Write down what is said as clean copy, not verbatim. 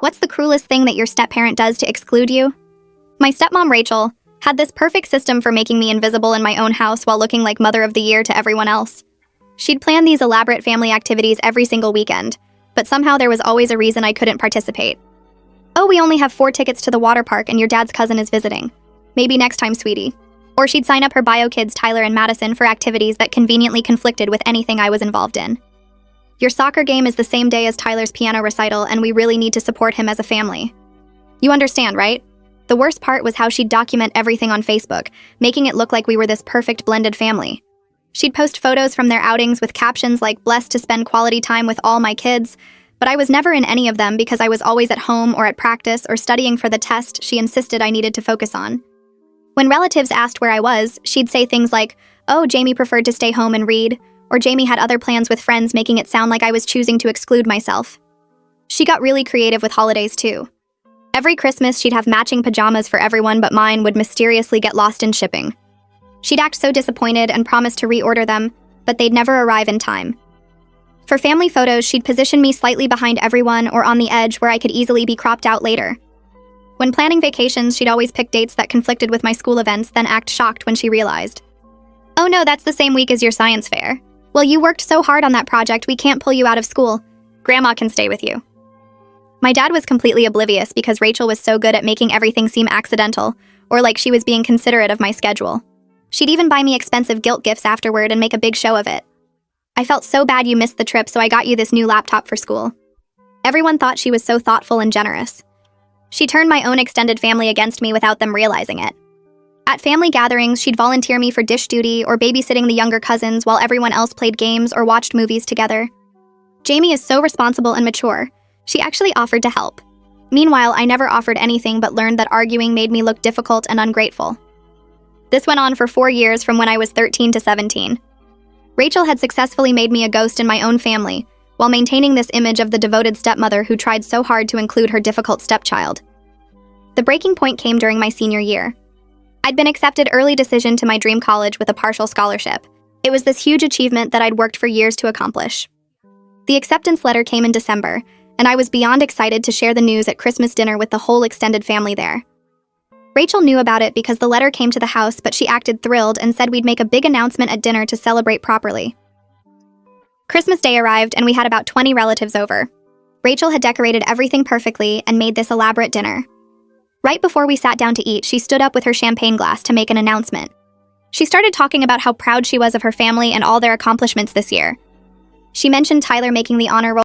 What's the cruelest thing that your step-parent does to exclude you? My stepmom, Rachel, had this perfect system for making me invisible in my own house while looking like Mother of the Year to everyone else. She'd plan these elaborate family activities every single weekend, but somehow there was always a reason I couldn't participate. Oh, we only have 4 tickets to the water park and your dad's cousin is visiting. Maybe next time, sweetie. Or she'd sign up her bio kids, Tyler and Madison, for activities that conveniently conflicted with anything I was involved in. Your soccer game is the same day as Tyler's piano recital, and we really need to support him as a family. You understand, right? The worst part was how she'd document everything on Facebook, making it look like we were this perfect blended family. She'd post photos from their outings with captions like "blessed to spend quality time with all my kids," but I was never in any of them because I was always at home or at practice or studying for the test she insisted I needed to focus on. When relatives asked where I was, she'd say things like, "Oh, Jamie preferred to stay home and read," or Jamie had other plans with friends, making it sound like I was choosing to exclude myself. She got really creative with holidays too. Every Christmas, she'd have matching pajamas for everyone, but mine would mysteriously get lost in shipping. She'd act so disappointed and promise to reorder them, but they'd never arrive in time. For family photos, she'd position me slightly behind everyone or on the edge where I could easily be cropped out later. When planning vacations, she'd always pick dates that conflicted with my school events, then act shocked when she realized. "Oh no, that's the same week as your science fair. Well, you worked so hard on that project, we can't pull you out of school. Grandma can stay with you." My dad was completely oblivious because Rachel was so good at making everything seem accidental, or like she was being considerate of my schedule. She'd even buy me expensive guilt gifts afterward and make a big show of it. "I felt so bad you missed the trip, so I got you this new laptop for school." Everyone thought she was so thoughtful and generous. She turned my own extended family against me without them realizing it. At family gatherings, she'd volunteer me for dish duty or babysitting the younger cousins while everyone else played games or watched movies together. Jamie is so responsible and mature. She actually offered to help. Meanwhile, I never offered anything but learned that arguing made me look difficult and ungrateful. This went on for 4 years, from when I was 13 to 17. Rachel had successfully made me a ghost in my own family, while maintaining this image of the devoted stepmother who tried so hard to include her difficult stepchild. The breaking point came during my senior year. I'd been accepted early decision to my dream college with a partial scholarship. It was this huge achievement that I'd worked for years to accomplish. The acceptance letter came in December, and I was beyond excited to share the news at Christmas dinner with the whole extended family there. Rachel knew about it because the letter came to the house, but she acted thrilled and said we'd make a big announcement at dinner to celebrate properly. Christmas Day arrived, and we had about 20 relatives over. Rachel had decorated everything perfectly and made this elaborate dinner. Right before we sat down to eat, she stood up with her champagne glass to make an announcement. She started talking about how proud she was of her family and all their accomplishments this year. She mentioned Tyler making the honor roll